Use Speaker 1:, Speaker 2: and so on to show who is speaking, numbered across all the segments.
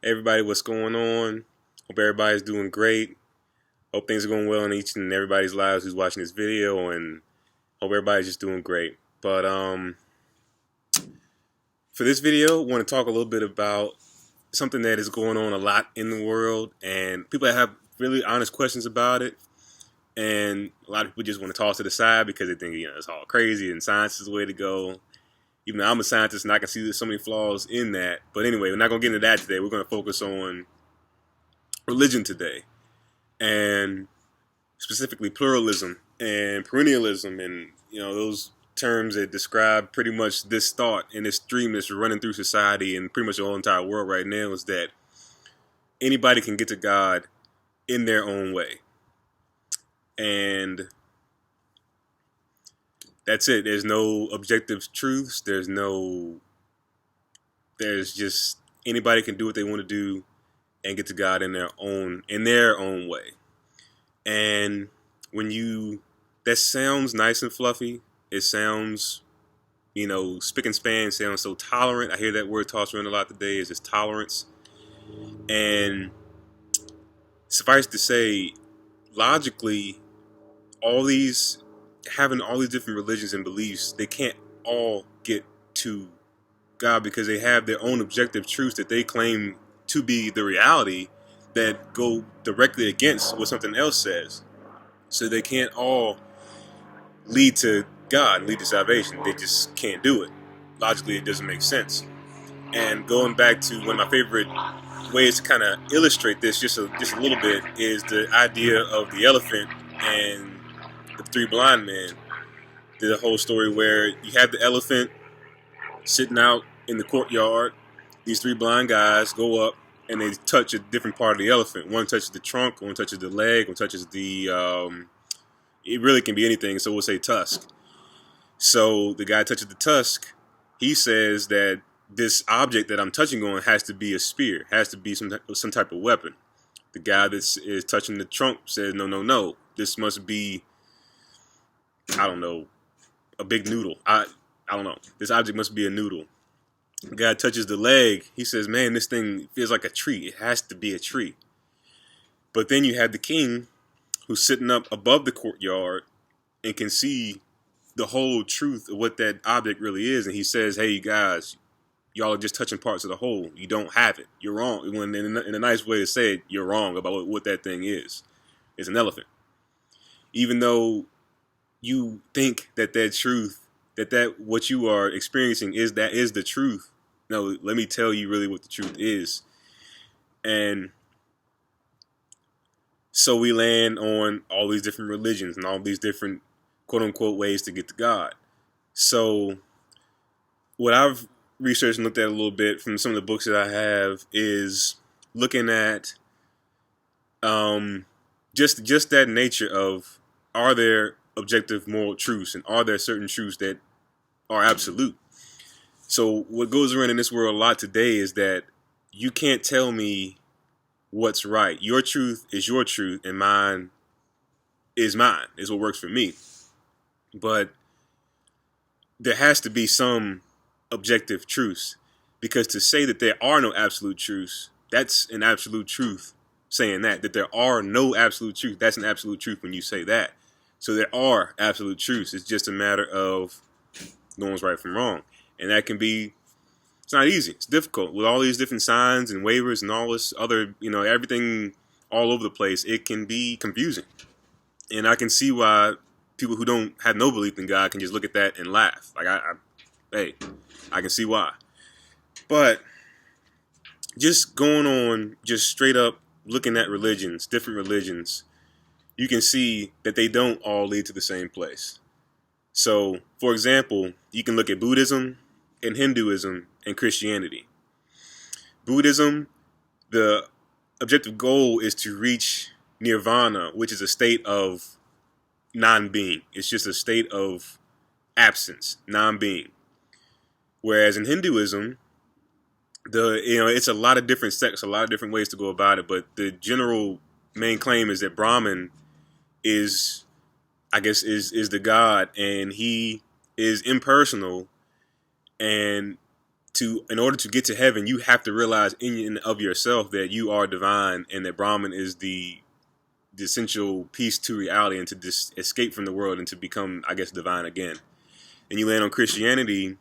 Speaker 1: Everybody, what's going on? Hope everybody's doing great. Hope things are going well in each and everybody's lives who's watching this video, and hope everybody's just doing great. But for this video, I want to talk a little bit about something that is going on a lot in the world, and people that have really honest questions about it. And a lot of people just want to toss it aside because they think it's all crazy and science is the way to go. Even though I'm a scientist and I can see there's so many flaws in that. But anyway, we're not going to get into that today. We're going to focus on religion today. And specifically pluralism and perennialism and, those terms that describe pretty much this thought and this stream that's running through society and pretty much the whole entire world right now is that anybody can get to God in their own way. And that's it. There's no objective truths. There's just anybody can do what they want to do and get to God in their own way. And that sounds nice and fluffy. It sounds, spick and span, sounds so tolerant. I hear that word tossed around a lot today, is just tolerance. And suffice to say, logically, having all these different religions and beliefs, they can't all get to God because they have their own objective truths that they claim to be the reality that go directly against what something else says. So they can't all lead to God, lead to salvation. They just can't do it. Logically, it doesn't make sense. And going back to one of my favorite ways to kind of illustrate this just a little bit is the idea of the elephant and the three blind men. The whole story where you have the elephant sitting out in the courtyard. These three blind guys go up and they touch a different part of the elephant. One touches the trunk, one touches the leg, one touches the it really can be anything, so we'll say tusk. So the guy touches the tusk. He says that this object that I'm touching on has to be a spear, has to be some type of weapon. The guy that is touching the trunk says, no, this must be, I don't know, a big noodle. I don't know. This object must be a noodle. The guy touches the leg. He says, man, this thing feels like a tree. It has to be a tree. But then you have the king who's sitting up above the courtyard and can see the whole truth of what that object really is. And he says, hey, you guys, y'all are just touching parts of the whole. You don't have it. You're wrong. In a nice way to say it, you're wrong about what that thing is. It's an elephant. Even though you think that truth, that what you are experiencing is the truth. No, let me tell you really what the truth is. And so we land on all these different religions and all these different quote unquote ways to get to God. So what I've researched and looked at a little bit from some of the books that I have is looking at just that nature of, are there objective moral truths and are there certain truths that are absolute? So what goes around in this world a lot today is that you can't tell me what's right. Your truth is your truth and mine is mine, is what works for me. But there has to be some objective truths, because to say that there are no absolute truths, that's an absolute truth. Saying that there are no absolute truth, that's an absolute truth when you say that. So there are absolute truths. It's just a matter of knowing what's right from wrong. And that can be, it's not easy. It's difficult with all these different signs and waivers and all this other, everything all over the place. It can be confusing. And I can see why people who don't have no belief in God can just look at that and laugh. Like, I can see why. But just going on, just straight up looking at religions, different religions, you can see that they don't all lead to the same place. So, for example, you can look at Buddhism and Hinduism and Christianity. Buddhism, the objective goal is to reach nirvana, which is a state of non-being. It's just a state of absence, non-being. Whereas in Hinduism, it's a lot of different sects, a lot of different ways to go about it, but the general main claim is that Brahman is the God, and he is impersonal, and in order to get to heaven, you have to realize in and of yourself that you are divine and that Brahman is the essential piece to reality, and to escape from the world and to become, I guess, divine again. And you land on Christianity,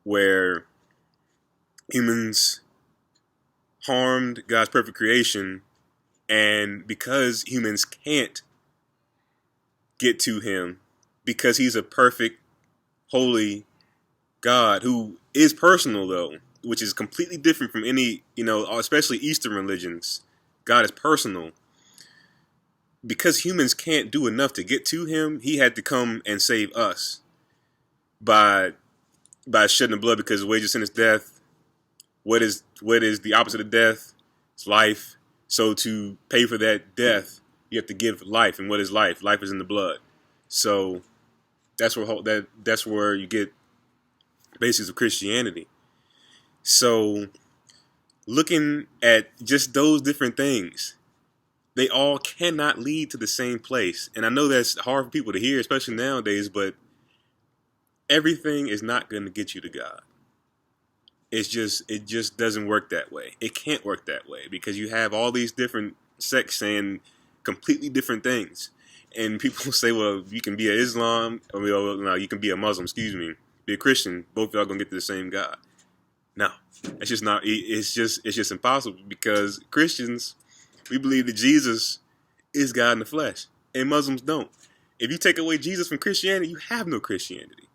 Speaker 1: where humans harmed God's perfect creation, and because humans can't get to him, because he's a perfect, holy God who is personal, though, which is completely different from any, especially Eastern religions. God is personal. Because humans can't do enough to get to him, he had to come and save us by shedding the blood, because the wages of sin is death. What is the opposite of death? It's life. So to pay for that death, you have to give life. And what is life? Life is in the blood. So that's where you get the basics of Christianity. So looking at just those different things, they all cannot lead to the same place. And I know that's hard for people to hear, especially nowadays, but everything is not going to get you to God. It just doesn't work that way. It can't work that way, because you have all these different sects saying completely different things. And people say, well, you can be a Islam, or no, you can be a Muslim, be a Christian, both of y'all going to get to the same God. No, it's just not. It's just impossible, because Christians, we believe that Jesus is God in the flesh, and Muslims don't. If you take away Jesus from Christianity, you have no Christianity.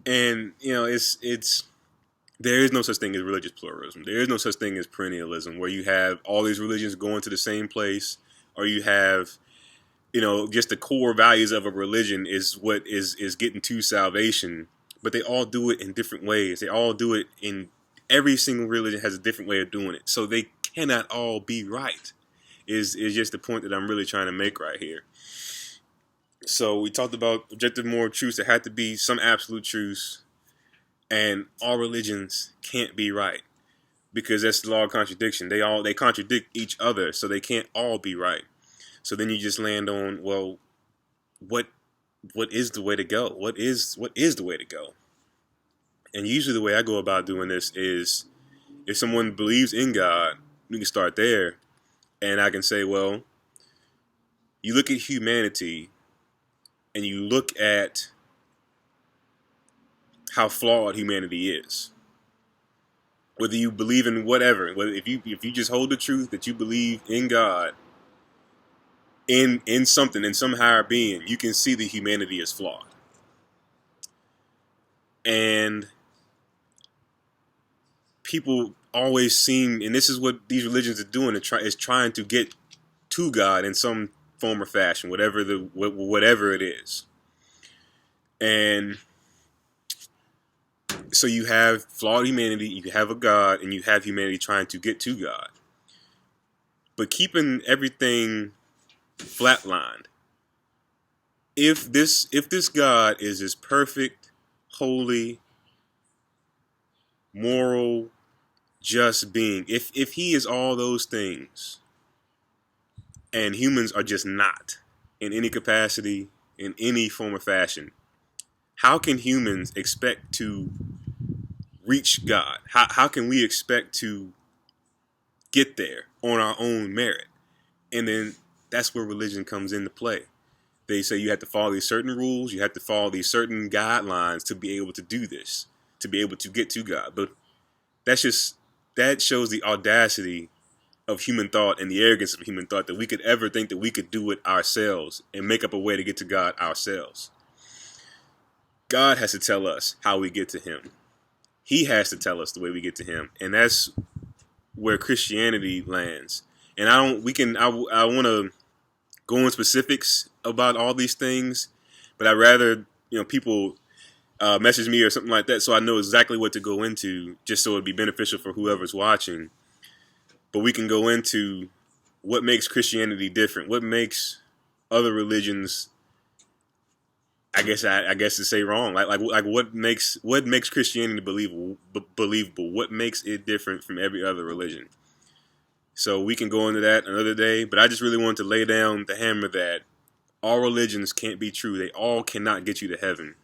Speaker 1: And there is no such thing as religious pluralism. There is no such thing as perennialism, where you have all these religions going to the same place, or you have, just the core values of a religion is what is getting to salvation. But they all do it in different ways. They all do it in every single religion has a different way of doing it. So they cannot all be right. Is just the point that I'm really trying to make right here. So we talked about objective moral truths. There had to be some absolute truths, and all religions can't be right, because that's the law of contradiction. They contradict each other, so they can't all be right. So then you just land on, well, what is the way to go? What is the way to go? And usually the way I go about doing this is, if someone believes in God, we can start there. And I can say, well, you look at humanity and you look at how flawed humanity is. Whether you believe in whatever, if you just hold the truth that you believe in God, in something, in some higher being, you can see that humanity is flawed. And people always seem, and this is what these religions are doing, is trying to get to God in some form or fashion, whatever it is. And so you have flawed humanity, you have a God, and you have humanity trying to get to God. But keeping everything flatlined. If this God is this perfect, holy, moral, just being, if he is all those things, and humans are just not in any capacity, in any form or fashion, how can humans expect to reach God? How can we expect to get there on our own merit? And then that's where religion comes into play. They say you have to follow these certain rules, you have to follow these certain guidelines to be able to do this, to be able to get to God. But that shows the audacity of human thought and the arrogance of human thought, that we could ever think that we could do it ourselves and make up a way to get to God ourselves. God has to tell us how we get to him. He has to tell us the way we get to him. And that's where Christianity lands. And I want to go in specifics about all these things, but I'd rather, people message me or something like that, so I know exactly what to go into, just so it'd be beneficial for whoever's watching. But we can go into what makes Christianity different, what makes other religions, I guess to say wrong, like what makes Christianity believable, what makes it different from every other religion. So we can go into that another day, but I just really wanted to lay down the hammer that all religions can't be true. They all cannot get you to heaven.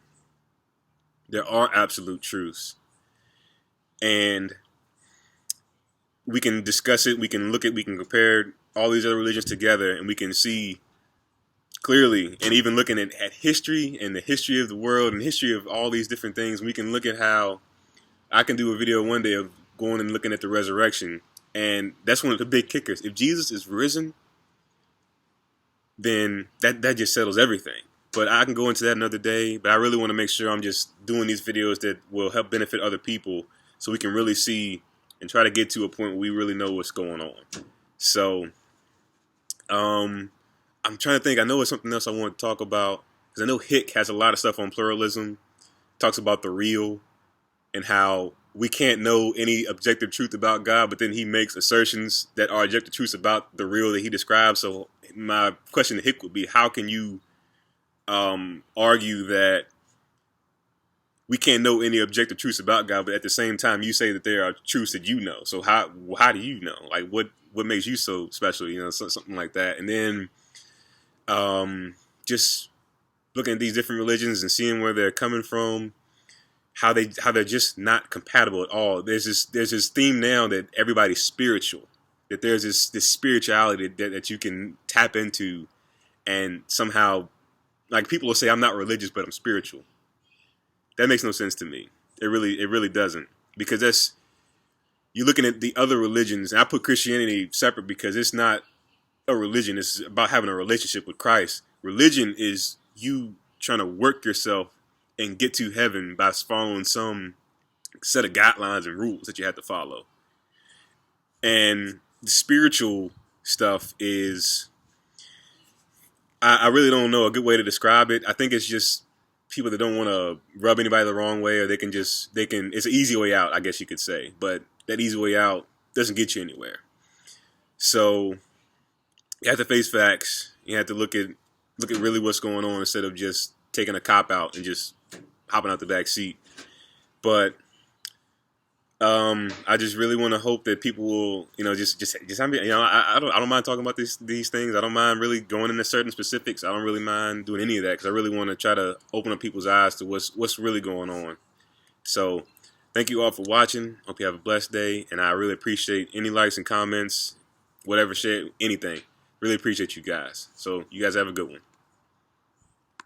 Speaker 1: There are absolute truths. and we can discuss it. We can compare all these other religions together, and we can see clearly, and even looking at history and the history of the world and history of all these different things, we can look at how I can do a video one day of going and looking at the resurrection. And that's one of the big kickers. If Jesus is risen, then that just settles everything. But I can go into that another day. But I really want to make sure I'm just doing these videos that will help benefit other people, so we can really see and try to get to a point where we really know what's going on. So, I'm trying to think. I know it's something else I want to talk about, because I know Hick has a lot of stuff on pluralism. Talks about the real and how we can't know any objective truth about God, but then he makes assertions that are objective truths about the real that he describes. So my question to Hick would be, how can you argue that we can't know any objective truths about God, but at the same time you say that there are truths that you know? So how do you know? Like, what makes you so special? You know, something like that. And then just looking at these different religions and seeing where they're coming from, how they're just not compatible at all. There's this theme now that everybody's spiritual, that there's this spirituality that you can tap into, and somehow, like, people will say I'm not religious but I'm spiritual. That makes no sense to me. It really doesn't, because you're looking at the other religions, and I put Christianity separate because it's not a religion. It's about having a relationship with Christ. Religion is you trying to work yourself and get to heaven by following some set of guidelines and rules that you have to follow. And the spiritual stuff is, I really don't know a good way to describe it. I think it's just people that don't want to rub anybody the wrong way, or it's an easy way out, I guess you could say. But that easy way out doesn't get you anywhere. So you have to face facts. You have to look at really what's going on, instead of just taking a cop out and just hopping out the back seat. But I just really want to hope that people will, just I don't mind talking about these things. I don't mind really going into certain specifics. I don't really mind doing any of that, because I really want to try to open up people's eyes to what's really going on. So thank you all for watching. Hope you have a blessed day, and I really appreciate any likes and comments, whatever, share anything. Really appreciate you guys. So you guys have a good one.